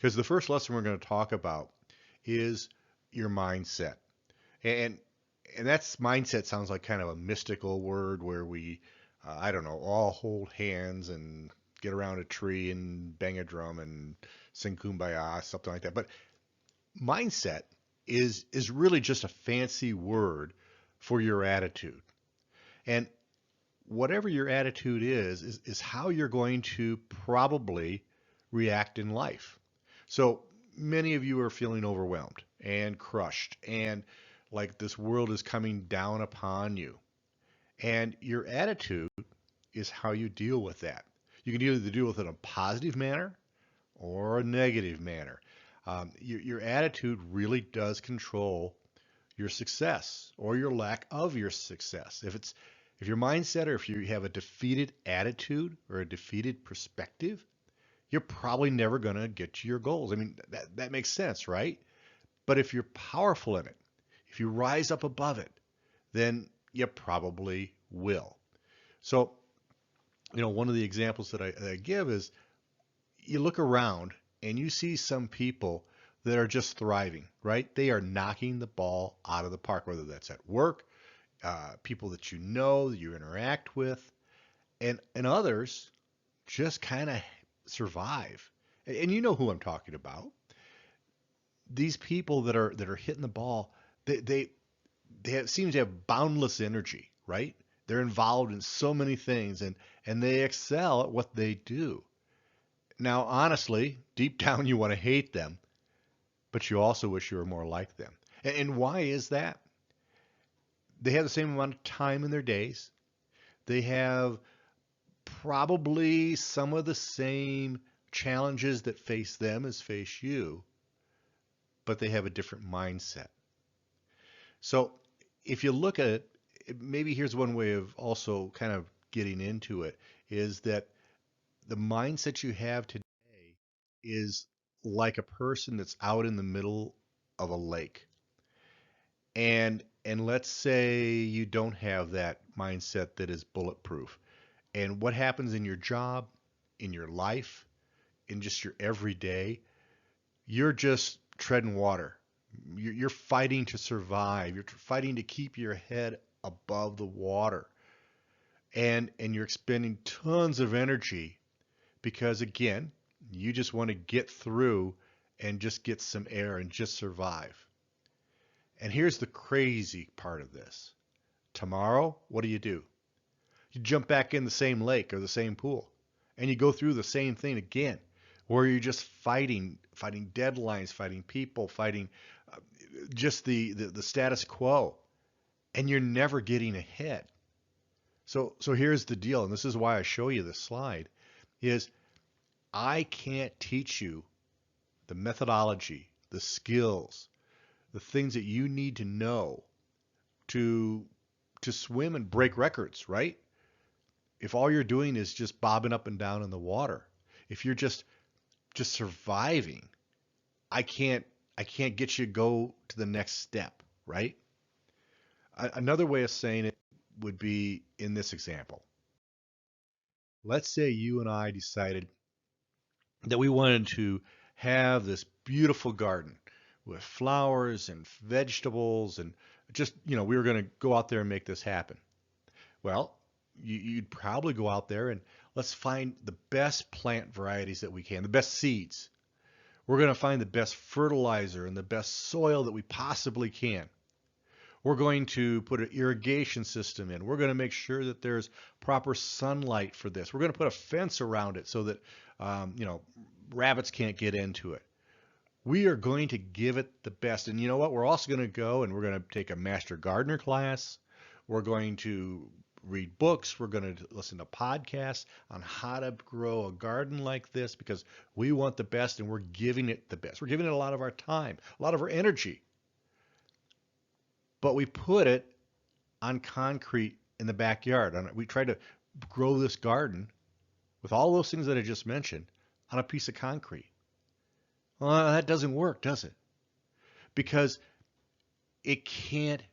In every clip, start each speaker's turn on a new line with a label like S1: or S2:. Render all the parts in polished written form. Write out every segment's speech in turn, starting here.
S1: Because the first lesson we're going to talk about is your mindset. And and that's mindset sounds like kind of a mystical word where we, I don't know, all hold hands and get around a tree and bang a drum and sing kumbaya, something like that. But mindset is really just a fancy word for your attitude. And whatever your attitude is how you're going to probably react in life. So many of you are feeling overwhelmed and crushed and like this world is coming down upon you. And your attitude is how you deal with that. You can either deal with it in a positive manner or a negative manner. Your attitude really does control your success or your lack of your success. If your mindset or if you have a defeated attitude or a defeated perspective, you're probably never going to get to your goals. I mean, that makes sense, right? But if you're powerful in it, if you rise up above it, then you probably will. So, one of the examples that I give is you look around and you see some people that are just thriving, right? They are knocking the ball out of the park, whether that's at work, people that you know, that you interact with, and others just kind of survive. And you know who I'm talking about. These people that are hitting the ball, seem to have boundless energy, right? They're involved in so many things and they excel at what they do. Now, honestly, deep down you want to hate them, but you also wish you were more like them. And why is that? They have the same amount of time in their days. They have probably some of the same challenges that face them as face you, but they have a different mindset. So if you look at it, maybe here's one way of also kind of getting into it is that the mindset you have today is like a person that's out in the middle of a lake. And let's say you don't have that mindset that is bulletproof. And what happens in your job, in your life, in just your everyday, you're just treading water. You're fighting to survive. You're fighting to keep your head above the water. And you're expending tons of energy because again, you just want to get through and just get some air and just survive. And here's the crazy part of this. Tomorrow, what do? You jump back in the same lake or the same pool and you go through the same thing again where you're just fighting deadlines, fighting people, fighting uh, just the status quo, and you're never getting ahead. So here's the deal, and this is why I show you this slide, is I can't teach you the methodology, the skills, the things that you need to know to to swim and break records, right? If all you're doing is just bobbing up and down in the water, if you're just surviving, I can't I can't get you to go to the next step, right? Another way of saying it would be in this example. Let's say you and I decided that we wanted to have this beautiful garden with flowers and vegetables and just, we were going to go out there and make this happen. Well, you'd probably go out there and let's find the best plant varieties that we can, the best seeds. We're going to find the best fertilizer and the best soil that we possibly can. We're going to put an irrigation system in. We're going to make sure that there's proper sunlight for this. We're going to put a fence around it so that rabbits can't get into it. We are going to give it the best. And you know what? We're also going to go and we're going to take a master gardener class. We're going to read books. We're going to listen to podcasts on how to grow a garden like this because we want the best and we're giving it the best. We're giving it a lot of our time, a lot of our energy. But we put it on concrete in the backyard. We tried to grow this garden with all those things that I just mentioned on a piece of concrete. Well, that doesn't work, does it? Because it can't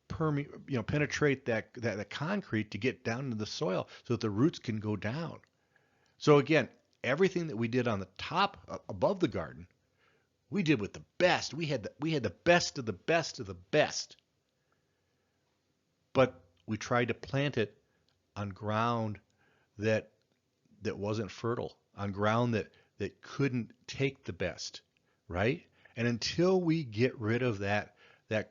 S1: penetrate that concrete to get down into the soil so that the roots can go down. So again, everything that we did on the top above the garden We did with the best. We had the best of the best of the best. But we tried to plant it on ground that wasn't fertile, on ground that couldn't take the best, right? And until we get rid of that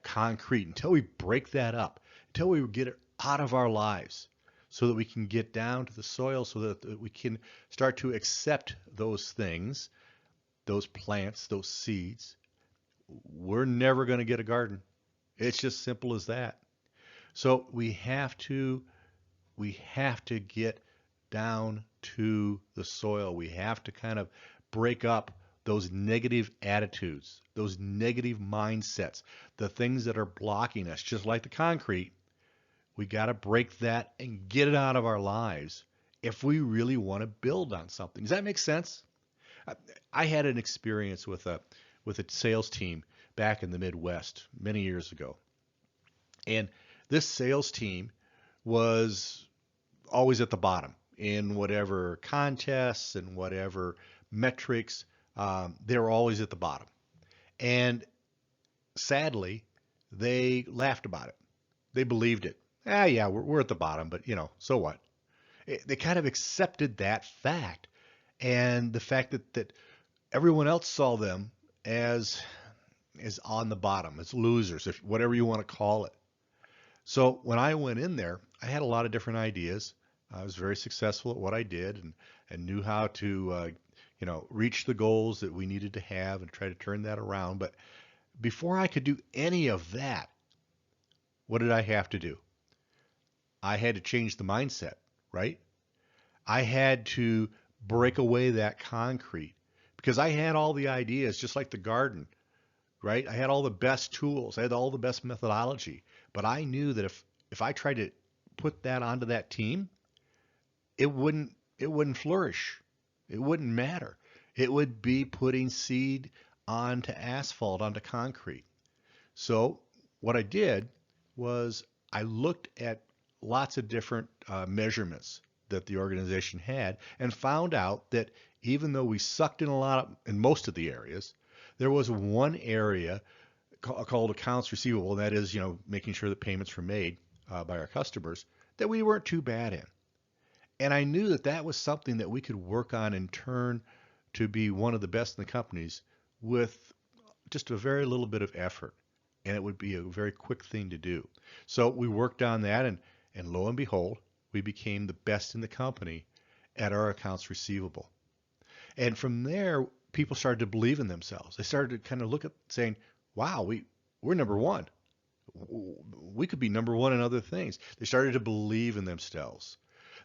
S1: concrete, until we break that up, until we get it out of our lives, so that we can get down to the soil, so that we can start to accept those things, those plants, those seeds, we're never going to get a garden. It's just simple as that. So we have to get down to the soil. We have to kind of break up those negative attitudes, those negative mindsets, the things that are blocking us, just like the concrete. We got to break that and get it out of our lives if we really want to build on something. Does that make sense? I I had an experience with a sales team back in the Midwest many years ago. And this sales team was always at the bottom in whatever contests and whatever metrics. They were always at the bottom. And sadly, they laughed about it. They believed it. Ah, yeah, we're at the bottom, but so what? They kind of accepted that fact and the fact that everyone else saw them as on the bottom, as losers, if whatever you want to call it. So when I went in there, I had a lot of different ideas. I was very successful at what I did and knew how to reach the goals that we needed to have and try to turn that around. But before I could do any of that, what did I have to do? I had to change the mindset, right? I had to break away that concrete because I had all the ideas, just like the garden, right? I had all the best tools, I had all the best methodology, but I knew that if I tried to put that onto that team, it wouldn't flourish. It wouldn't matter. It would be putting seed onto asphalt, onto concrete. So what I did was I looked at lots of different measurements that the organization had and found out that even though we sucked in most of the areas, there was one area called accounts receivable, and that is, making sure that payments were made by our customers, that we weren't too bad in. And I knew that that was something that we could work on and turn to be one of the best in the companies with just a very little bit of effort. And it would be a very quick thing to do. So we worked on that, and lo and behold, we became the best in the company at our accounts receivable. And from there, people started to believe in themselves. They started to kind of look at saying, wow, we're number one. We could be number one in other things. They started to believe in themselves.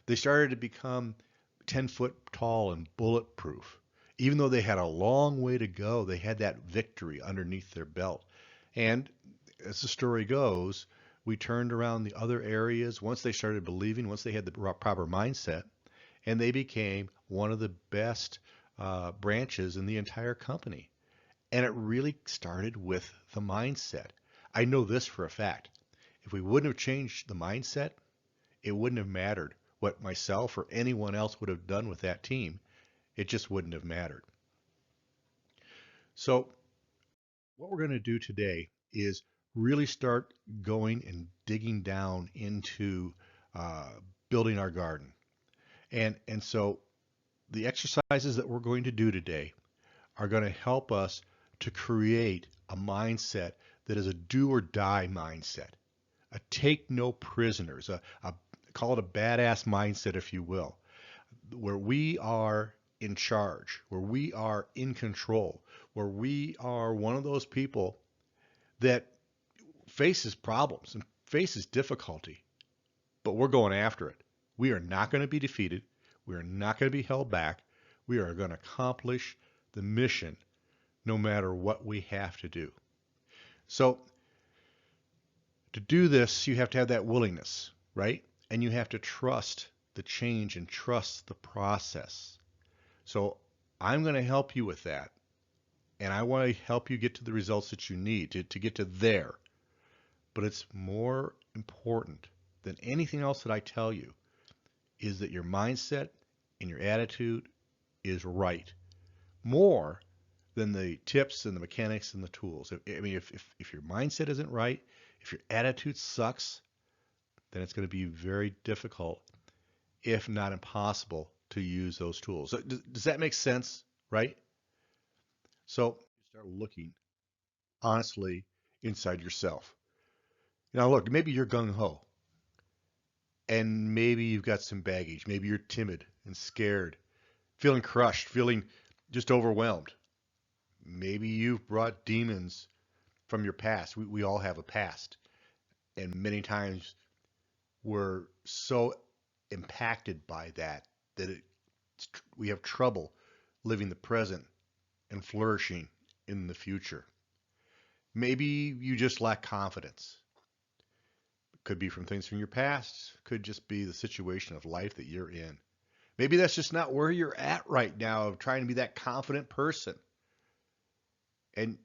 S1: They started to become 10 foot tall and bulletproof. Even though they had a long way to go, they had that victory underneath their belt. And as the story goes, we turned around the other areas once they started believing, once they had the proper mindset, and they became one of the best branches in the entire company. And it really started with the mindset. I know this for a fact. If we wouldn't have changed the mindset, it wouldn't have mattered what myself or anyone else would have done with that team. It just wouldn't have mattered. So what we're going to do today is really start going and digging down into uh, building our garden. And so the exercises that we're going to do today are going to help us to create a mindset that is a do or die mindset, a take no prisoners, a call it a badass mindset, if you will, where we are in charge, where we are in control, where we are one of those people that faces problems and faces difficulty, but we're going after it. We are not going to be defeated. We are not going to be held back. We are going to accomplish the mission no matter what we have to do. So to do this, you have to have that willingness, right? And you have to trust the change and trust the process. So I'm going to help you with that. And I want to help you get to the results that you need to get to there. But it's more important than anything else that I tell you is that your mindset and your attitude is right. More than the tips and the mechanics and the tools. I mean, if your mindset isn't right, if your attitude sucks, then it's going to be very difficult, if not impossible, to use those tools. So does that make sense, right? So you start looking honestly inside yourself. Now, look, maybe you're gung ho, and maybe you've got some baggage. Maybe you're timid and scared, feeling crushed, feeling just overwhelmed. Maybe you've brought demons from your past. We all have a past, and many times we're so impacted by that that we have trouble living the present and flourishing in the future. Maybe you just lack confidence. Could be from things from your past, could just be the situation of life that you're in. Maybe that's just not where you're at right now of trying to be that confident person. And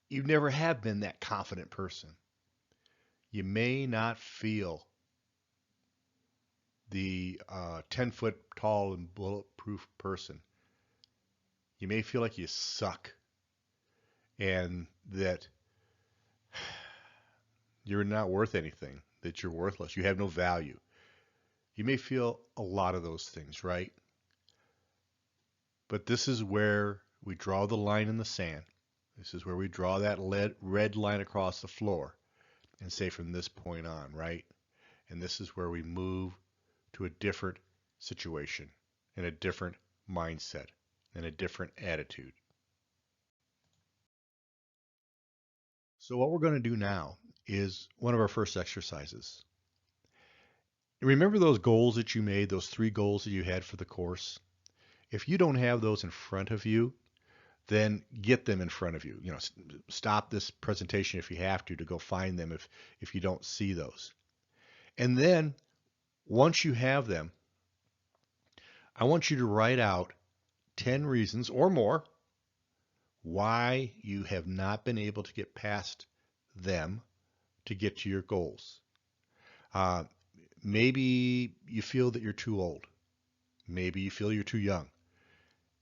S1: you never have been that confident person. You may not feel the 10-foot tall and bulletproof person. You may feel like you suck and that you're not worth anything, that you're worthless, you have no value. You may feel a lot of those things, right? But this is where we draw the line in the sand. This is where we draw that red line across the floor and say from this point on, right? And this is where we move to a different situation and a different mindset and a different attitude. So what we're going to do now is one of our first exercises. Remember those goals that you made, those 3 goals that you had for the course? If you don't have those in front of you, then get them in front of you. You know, stop this presentation if you have to go find them if you don't see those. And then once you have them, I want you to write out 10 reasons or more why you have not been able to get past them to get to your goals. Uh, maybe you feel that you're too old. Maybe you feel you're too young.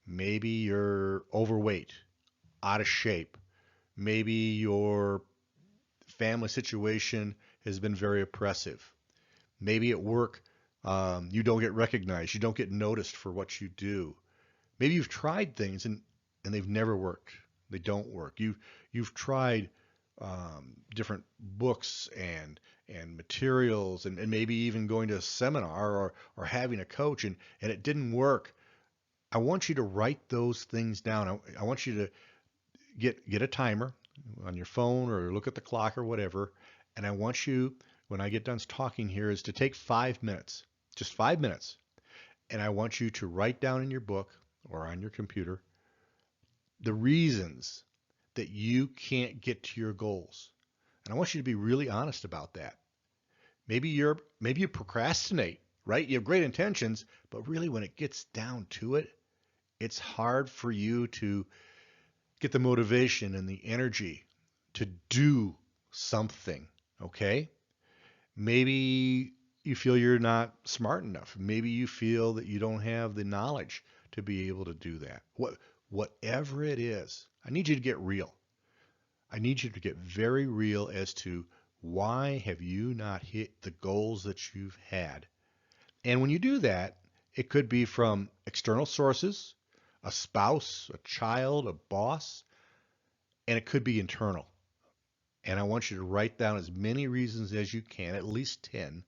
S1: Maybe you're overweight, out of shape. Maybe your family situation has been very oppressive. Maybe at work, you don't get recognized. You don't get noticed for what you do. Maybe you've tried things and they've never worked. They don't work. You've tried different books and materials and maybe even going to a seminar or having a coach and it didn't work. I want you to write those things down. I want you to get a timer on your phone or look at the clock or whatever. And I want you, when I get done talking here, is to take 5 minutes, just 5 minutes. And I want you to write down in your book or on your computer the reasons that you can't get to your goals. And I want you to be really honest about that. Maybe you procrastinate, right? You have great intentions, but really when it gets down to it, it's hard for you to get the motivation and the energy to do something, okay? Maybe you feel you're not smart enough. Maybe you feel that you don't have the knowledge to be able to do that. Whatever it is, I need you to get real. I need you to get very real as to why have you not hit the goals that you've had. And when you do that, it could be from external sources, a spouse, a child, a boss, and it could be internal. And I want you to write down as many reasons as you can, at least 10,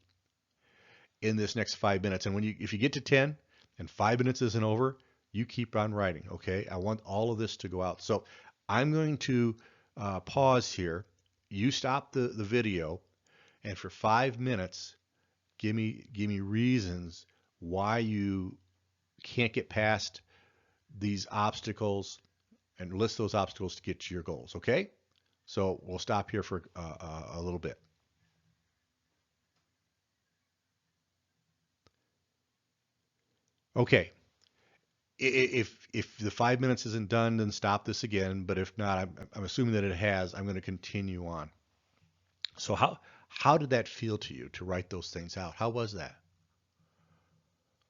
S1: in this next 5 minutes. And if you get to 10 and 5 minutes isn't over, you keep on writing, okay? I want all of this to go out. So I'm going to pause here. You stop the video, and for 5 minutes, give me reasons why you can't get past these obstacles and list those obstacles to get to your goals, okay? So we'll stop here for a little bit. Okay. If the 5 minutes isn't done, then stop this again. But if not, I'm assuming that it has. I'm going to continue on. So how did that feel to you to write those things out? How was that?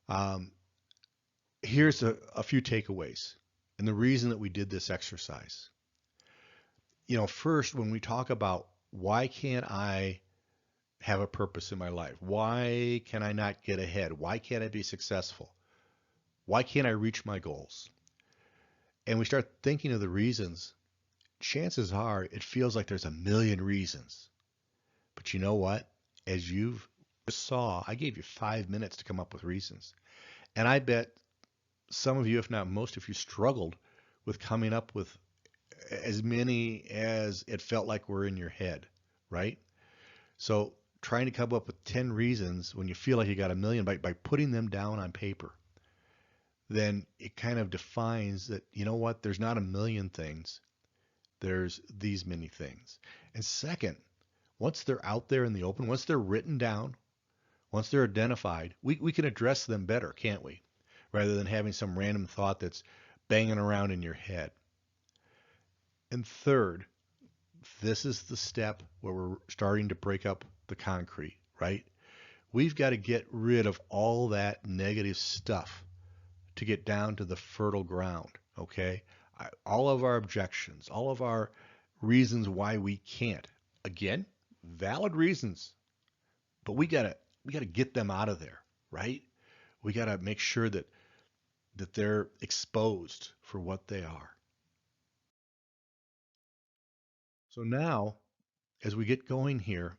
S1: Um, Here's a few takeaways. and the reason that we did this exercise. First, when we talk about why can't I have a purpose in my life? Why can I not get ahead? Why can't I be successful? Why can't I reach my goals? And we start thinking of the reasons, chances are it feels like there's a million reasons. But you know what? As you just saw, I gave you 5 minutes to come up with reasons. And I bet some of you, if not most of you, struggled with coming up with as many as it felt like were in your head, right? So trying to come up with 10 reasons when you feel like you got a million by putting them down on paper, then it kind of defines that, you know what, there's not a million things. There's these many things. And second, once they're out there in the open, once they're written down, once they're identified, we can address them better, can't we? Rather than having some random thought that's banging around in your head. And third, this is the step where we're starting to break up the concrete, right? We've got to get rid of all that negative stuff to get down to the fertile ground, okay? All of our objections, all of our reasons why we can't. Again, valid reasons, but we got to get them out of there, right? We got to make sure that they're exposed for what they are. So now, as we get going here,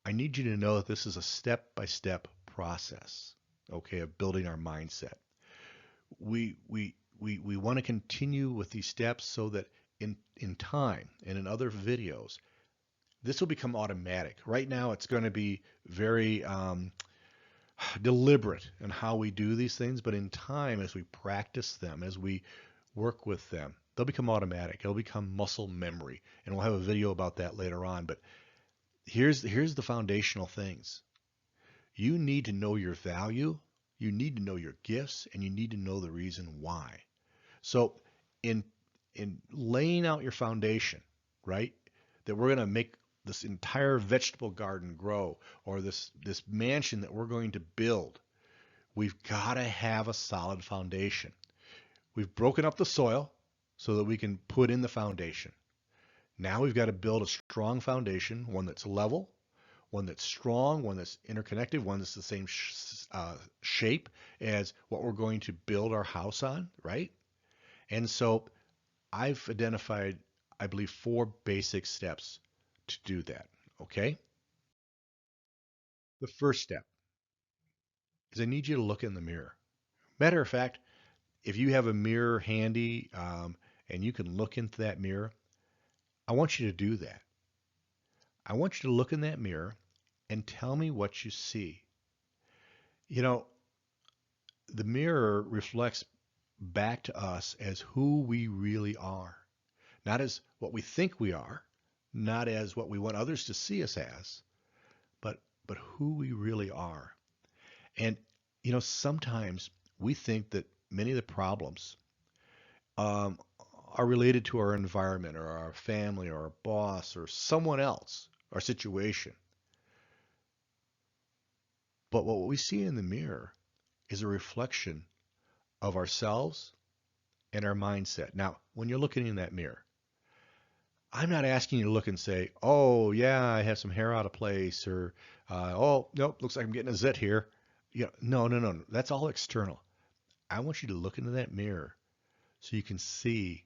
S1: I need you to know that this is a step-by-step process, okay, of building our mindset. We want to continue with these steps so that in time and in other videos, this will become automatic. Right now, it's going to be very deliberate in how we do these things, but in time, as we practice them, as we work with them, they'll become automatic. It'll become muscle memory, and we'll have a video about that later on. But here's the foundational things. You need to know your value, you need to know your gifts, and you need to know the reason why. So in laying out your foundation, right, that we're going to make this entire vegetable garden grow, or this mansion that we're going to build, we've got to have a solid foundation. We've broken up the soil so that we can put in the foundation. Now we've got to build a strong foundation, one that's level, one that's strong, one that's interconnected, one that's the same shape as what we're going to build our house on, right? And so I've identified, I believe, 4 basic steps to do that, okay? The first step is I need you to look in the mirror. Matter of fact, if you have a mirror handy and you can look into that mirror, I want you to do that. I want you to look in that mirror and tell me what you see. You know, the mirror reflects back to us as who we really are, not as what we think we are, not as what we want others to see us as, but who we really are. And sometimes we think that many of the problems um, are related to our environment or our family or our boss or someone else, our situation. But what we see in the mirror is a reflection of ourselves and our mindset. Now, when you're looking in that mirror, I'm not asking you to look and say, "Oh, yeah, I have some hair out of place," or "Oh, nope, looks like I'm getting a zit here." No, no, no, no. That's all external. I want you to look into that mirror so you can see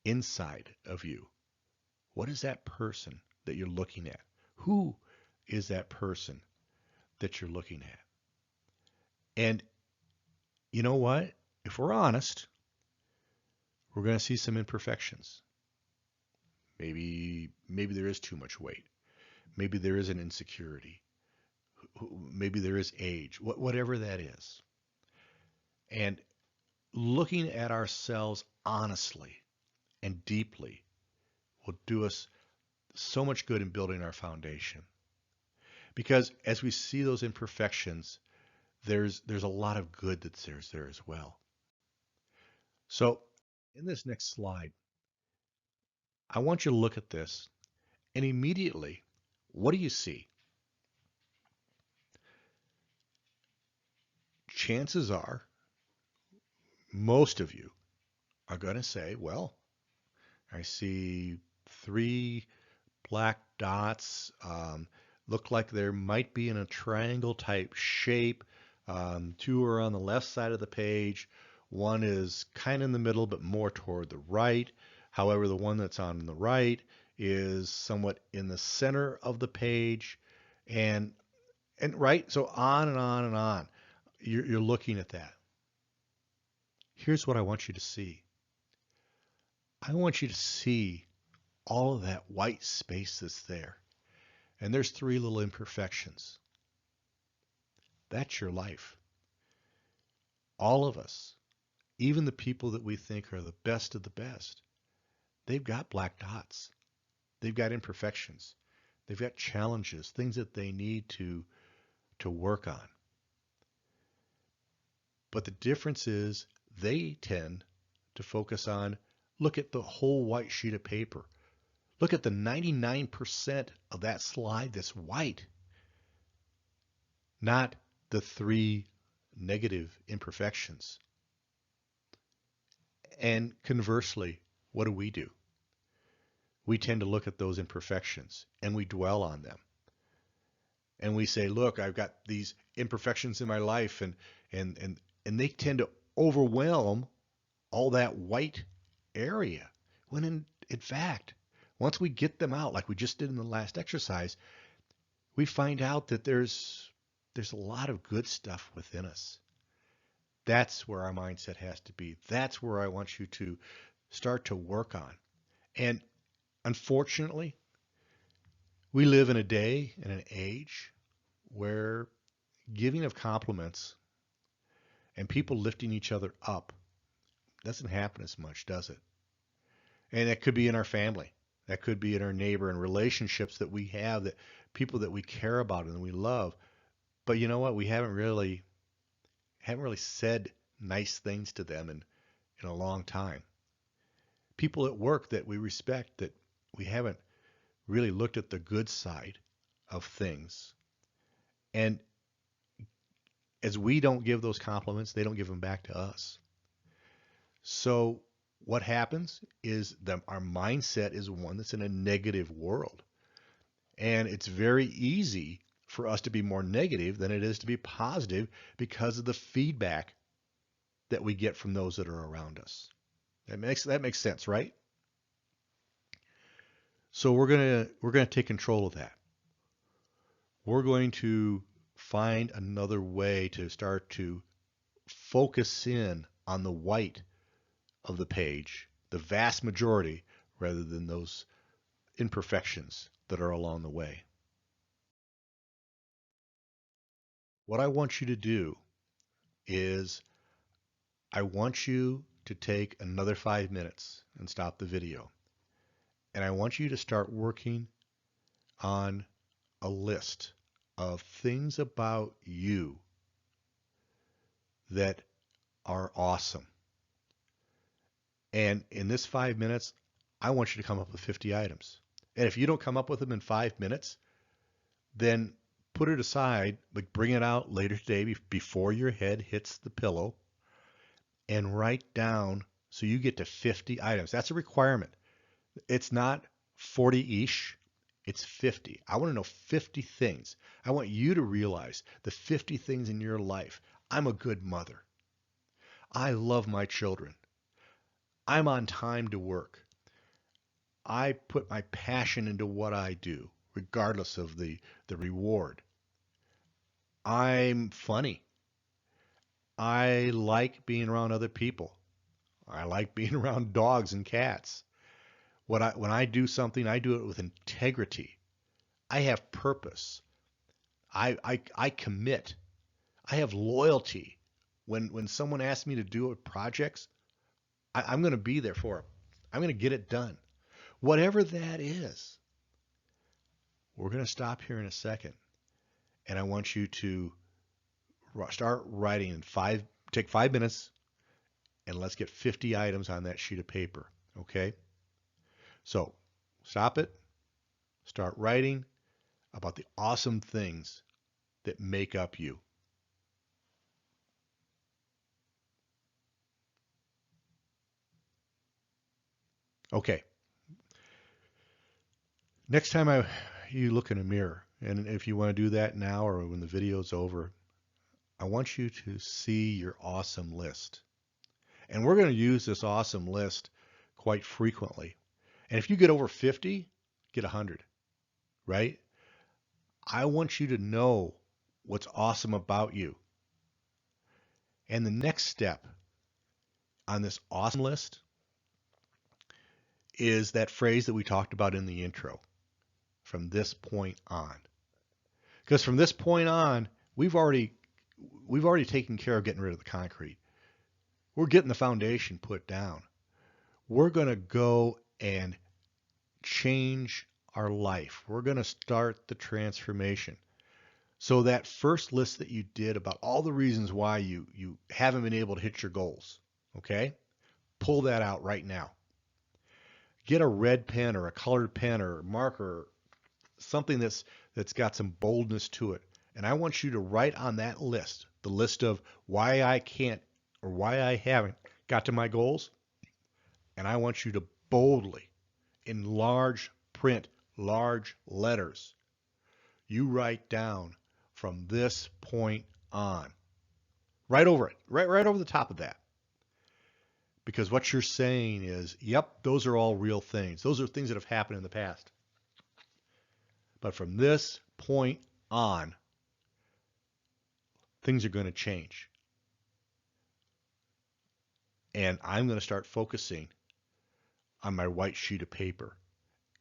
S1: inside of you. What is that person that you're looking at? Who is that person that you're looking at? And you know what? If we're honest, we're going to see some imperfections. Maybe there is too much weight. Maybe there is an insecurity. Maybe there is age. Whatever that is. And looking at ourselves honestly and deeply will do us so much good in building our foundation. Because as we see those imperfections, there's a lot of good that's there as well. So in this next slide, I want you to look at this, and immediately, what do you see? Chances are, most of you are going to say, well, I see three black dots. Look like there might be in a triangle type shape. Two are on the left side of the page. One is kind of in the middle, but more toward the right. However, the one that's on the right is somewhat in the center of the page. And right, so on and on and on. You're looking at that. Here's what I want you to see. I want you to see all of that white space that's there. And there's three little imperfections. That's your life. All of us, even the people that we think are the best of the best, they've got black dots. They've got imperfections. They've got challenges, things that they need to work on. But the difference is they tend to focus on, look at the whole white sheet of paper. Look at the 99% of that slide that's white, not the three negative imperfections. And conversely, what do? We tend to look at those imperfections and we dwell on them. And we say, look, I've got these imperfections in my life, and they tend to overwhelm all that white area. When in fact, once we get them out, like we just did in the last exercise, we find out that there's a lot of good stuff within us. That's where our mindset has to be. That's where I want you to start to work on. And unfortunately, we live in a day and an age where giving of compliments and people lifting each other up doesn't happen as much, does it? And that could be in our family. That could be in our neighbor and relationships that we have, that people that we care about and we love. But you know what? We haven't really said nice things to them in a long time. People at work that we respect, that we haven't really looked at the good side of things. And as we don't give those compliments, they don't give them back to us. So what happens is that our mindset is one that's in a negative world. And it's very easy for us to be more negative than it is to be positive because of the feedback that we get from those that are around us. That makes sense, right? So we're gonna take control of that. We're going to find another way to start to focus in on the white of the page, the vast majority, rather than those imperfections that are along the way. What I want you to do is I want you to take another 5 minutes and stop the video. And I want you to start working on a list of things about you that are awesome. And in this 5 minutes, I want you to come up with 50 items. And if you don't come up with them in 5 minutes, then put it aside, like bring it out later today before your head hits the pillow and write down so you get to 50 items. That's a requirement. It's not 40-ish, it's 50. I want to know 50 things. I want you to realize the 50 things in your life. I'm a good mother. I love my children. I'm on time to work. I put my passion into what I do, regardless of the reward. I'm funny. I like being around other people. I like being around dogs and cats. When I do something, I do it with integrity. I have purpose. I commit. I have loyalty. When someone asks me to do projects, I'm going to be there for them. I'm going to get it done. Whatever that is, we're going to stop here in a second. And I want you to start writing take 5 minutes, and let's get 50 items on that sheet of paper. Okay? So stop it, start writing about the awesome things that make up you. Okay, next time you look in a mirror, and if you want to do that now or when the video's over, I want you to see your awesome list. And we're going to use this awesome list quite frequently. And if you get over 50, get 100, right? I want you to know what's awesome about you. And the next step on this awesome list is that phrase that we talked about in the intro, from this point on. Because from this point on, we've already taken care of getting rid of the concrete. We're getting the foundation put down. We're going to go and change our life. We're going to start the transformation. So that first list that you did about all the reasons why you haven't been able to hit your goals, okay? Pull that out right now. Get a red pen or a colored pen or a marker, something that's got some boldness to it. And I want you to write on that list, the list of why I can't or why I haven't got to my goals. And I want you to boldly, in large print, large letters, you write down from this point on. Right over it, right over the top of that. Because what you're saying is, yep, those are all real things. Those are things that have happened in the past. But from this point on, things are going to change. And I'm going to start focusing on my white sheet of paper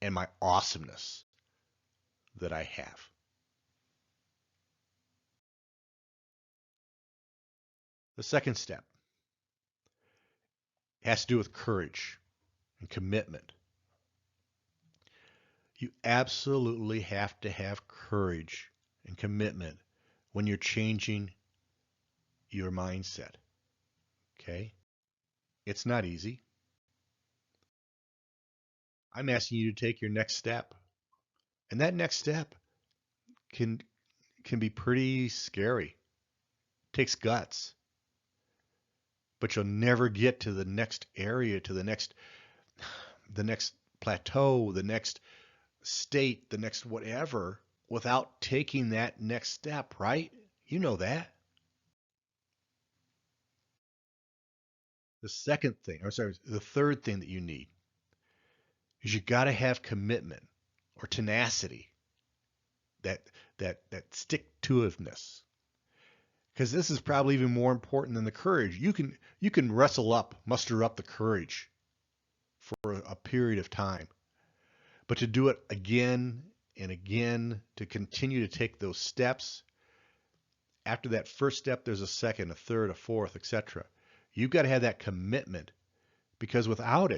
S1: and my awesomeness that I have. The second step has to do with courage and commitment. You absolutely have to have courage and commitment when you're changing your mindset. Okay? It's not easy. I'm asking you to take your next step. And that next step can can be pretty scary. It takes guts. But you'll never get to the next area, to the next plateau, the next state, the next whatever without taking that next step, right? You know that. The second thing, or sorry, the third thing that you need is you got to have commitment or tenacity, that that stick-to-itiveness. Because this is probably even more important than the courage. You can muster up the courage for a period of time, but to do it again and again, to continue to take those steps. After that first step, there's a second, a third, a fourth, etc. You've got to have that commitment because without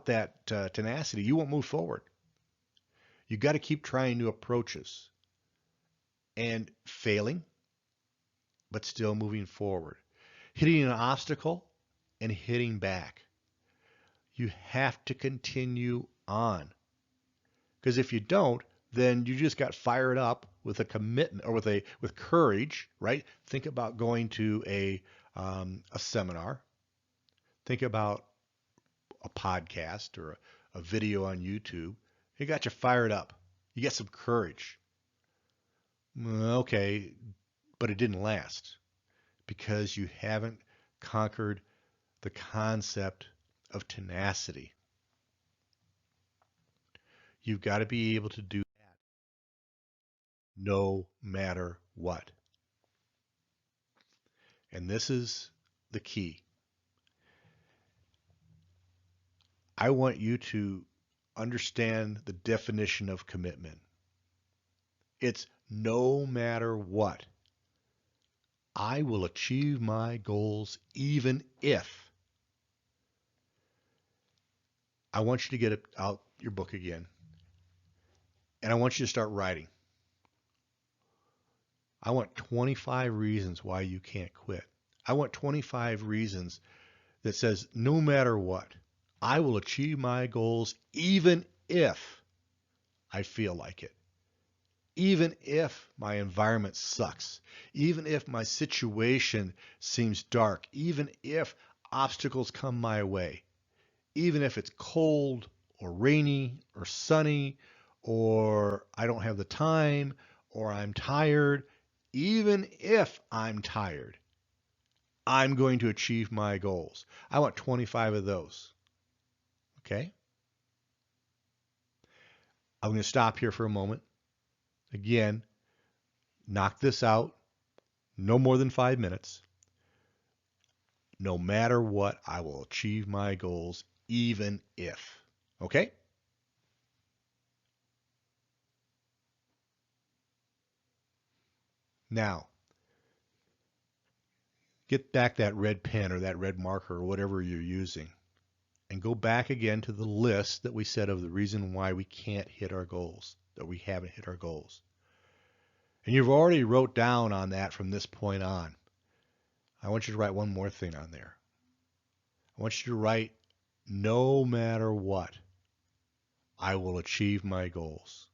S1: that tenacity, you won't move forward. You've got to keep trying new approaches and failing, but still moving forward. Hitting an obstacle and hitting back. You have to continue on. Because if you don't, then you just got fired up with a commitment or with courage, right? Think about going to a seminar. Think about a podcast or a video on YouTube. It got you fired up. You get some courage. Okay, but it didn't last because you haven't conquered the concept of tenacity. You've got to be able to do that no matter what. And this is the key. I want you to understand the definition of commitment. It's no matter what. I will achieve my goals even if. I want you to get out your book again. And I want you to start writing. I want 25 reasons why you can't quit. I want 25 reasons that says no matter what, I will achieve my goals even if I feel like it. Even if my environment sucks. Even if my situation seems dark. Even if obstacles come my way. even if it's cold or rainy or sunny, or I don't have the time, or I'm tired, even if I'm tired, I'm going to achieve my goals. I want 25 of those. Okay? I'm going to stop here for a moment. Again, knock this out, no more than 5 minutes. No matter what, I will achieve my goals, even if. Okay? Now, get back that red pen or that red marker or whatever you're using and go back again to the list that we said of the reason why we can't hit our goals, that we haven't hit our goals. And you've already wrote down on that from this point on. I want you to write one more thing on there. I want you to write, no matter what, I will achieve my goals.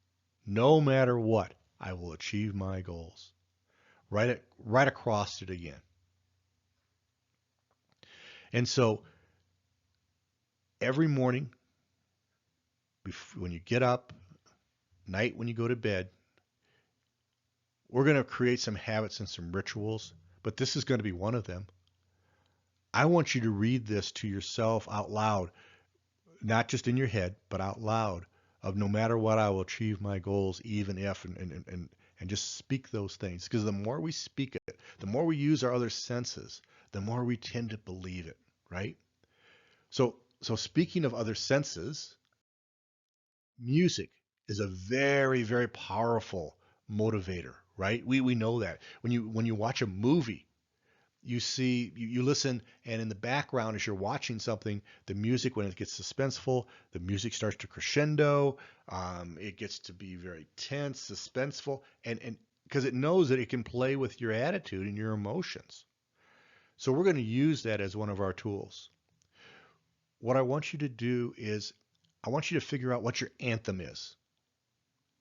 S1: No matter what, I will achieve my goals. Write it right across it again. And so every morning, when you get up, night when you go to bed, we're going to create some habits and some rituals, but this is going to be one of them. I want you to read this to yourself out loud, not just in your head, but out loud, of no matter what, I will achieve my goals, even if, and just speak those things. Because the more we speak it, the more we use our other senses, the more we tend to believe it, right? So speaking of other senses, music is a very, very powerful motivator, right? We know that. When you watch a movie, you see you listen, and in the background as you're watching something, the music, when it gets suspenseful, the music starts to crescendo. It gets to be very tense, suspenseful, and because it knows that it can play with your attitude and your emotions. So we're going to use that as one of our tools. What I want you to do is I want you to figure out what your anthem is.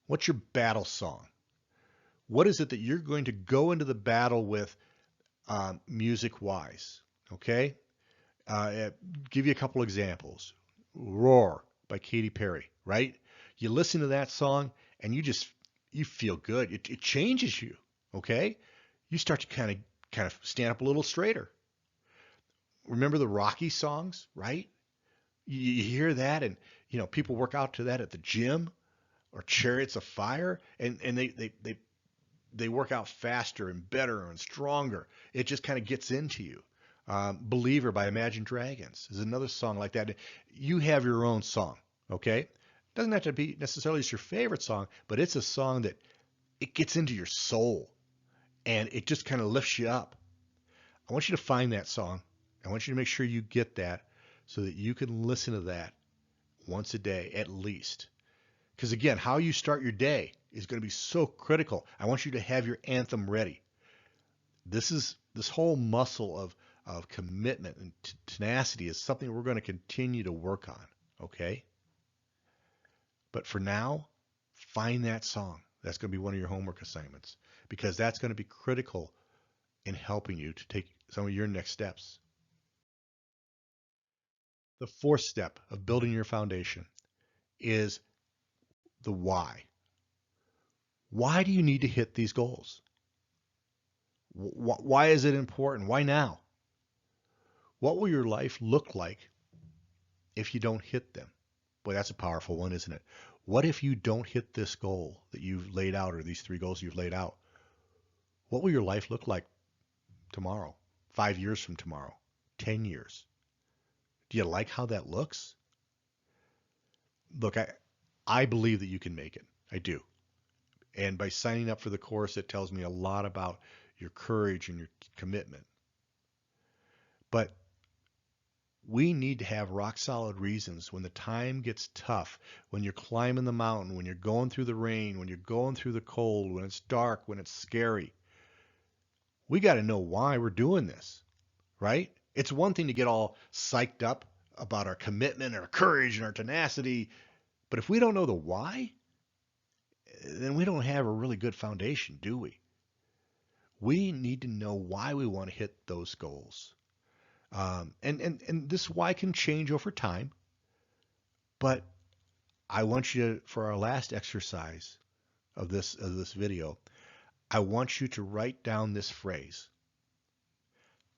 S1: What's your battle song? What is it that you're going to go into the battle with, music wise? Okay? Uh, Give you a couple examples. Roar by Katy Perry, right? You listen to that song and you feel good. It changes you, okay? You start to kind of stand up a little straighter. Remember the Rocky songs, right? You hear that, and people work out to that at the gym, or Chariots of Fire, and they work out faster and better and stronger. It just kind of gets into you. Believer by Imagine Dragons is another song like that. You have your own song, okay? Doesn't have to be necessarily your favorite song, but it's a song that it gets into your soul and it just kind of lifts you up. I want you to find that song. I want you to make sure you get that so that you can listen to that once a day at least. Because again, how you start your day is going to be so critical. I want you to have your anthem ready. This whole muscle of commitment and tenacity is something we're going to continue to work on. Okay? But for now, find that song. That's going to be one of your homework assignments because that's going to be critical in helping you to take some of your next steps. The fourth step of building your foundation is the why. Why do you need to hit these goals? Why is it important? Why now? What will your life look like if you don't hit them? Boy, that's a powerful one, isn't it? What if you don't hit this goal that you've laid out, or these three goals you've laid out? What will your life look like tomorrow, 5 years from tomorrow, 10 years? Do you like how that looks? Look, I believe that you can make it. I do. And by signing up for the course, it tells me a lot about your courage and your commitment. But we need to have rock solid reasons when the time gets tough, when you're climbing the mountain, when you're going through the rain, when you're going through the cold, when it's dark, when it's scary. We got to know why we're doing this, right? It's one thing to get all psyched up about our commitment, our courage, and our tenacity. But if we don't know the why, then we don't have a really good foundation, do we? We need to know why we want to hit those goals. And this why can change over time. But I want you to, for our last exercise of this video, I want you to write down this phrase.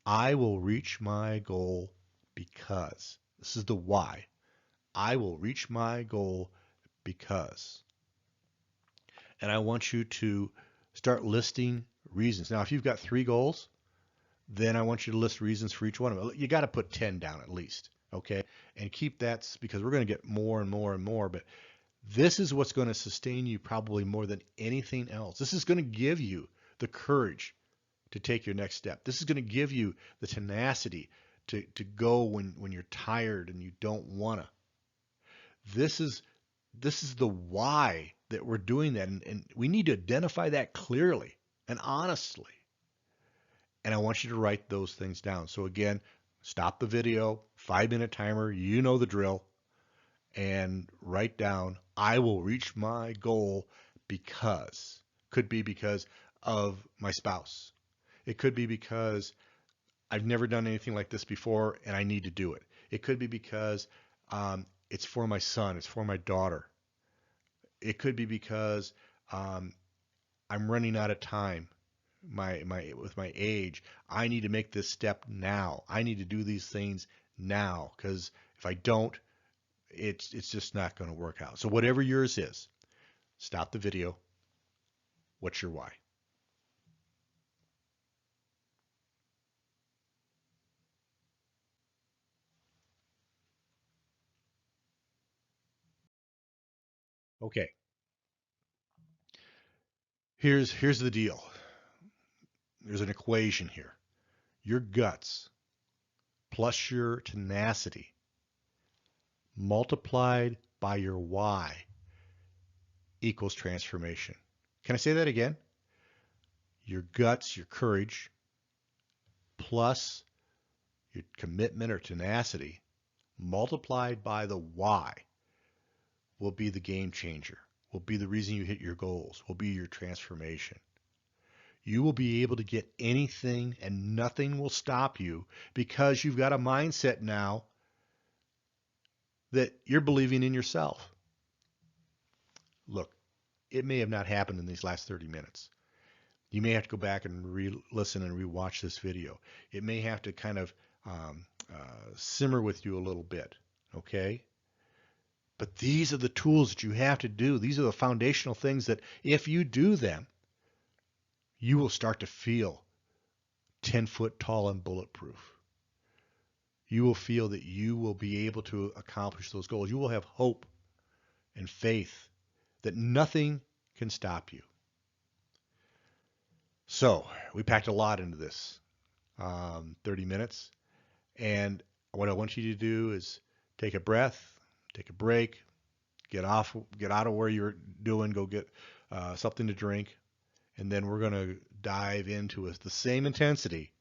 S1: I will reach my goal because. This is the why. I will reach my goal because. And I want you to start listing reasons. Now, if you've got 3 goals, then I want you to list reasons for each one of them. You got to put 10 down at least, okay? And keep that, because we're going to get more and more and more, but this is what's going to sustain you probably more than anything else. This is going to give you the courage to take your next step. This is going to give you the tenacity to go when you're tired and you don't want to. This is the why that we're doing that, and we need to identify that clearly and honestly. And I want you to write those things down. So again, stop the video, 5-minute timer, you know the drill, and write down, I will reach my goal because. Could be because of my spouse. It could be because I've never done anything like this before and I need to do it. It could be because it's for my son, it's for my daughter. It could be because um, I'm running out of time. With my age, I need to make this step now. I need to do these things now, because if I don't, it's just not going to work out. So whatever yours is, stop the video. What's your why? Okay. Here's the deal. There's an equation here. Your guts plus your tenacity multiplied by your why equals transformation. Can I say that again? Your guts, your courage, plus your commitment or tenacity multiplied by the why will be the game changer, will be the reason you hit your goals, will be your transformation. You will be able to get anything and nothing will stop you, because you've got a mindset now that you're believing in yourself. Look, it may have not happened in these last 30 minutes. You may have to go back and re-listen and re-watch this video. It may have to kind of simmer with you a little bit, okay? But these are the tools that you have to do. These are the foundational things that if you do them, you will start to feel 10 foot tall and bulletproof. You will feel that you will be able to accomplish those goals. You will have hope and faith that nothing can stop you. So we packed a lot into this 30 minutes. And what I want you to do is take a breath, take a break, get out of where you're doing, go get something to drink, and then we're going to dive into the same intensity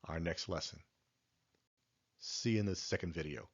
S1: our next lesson. See you in the second video.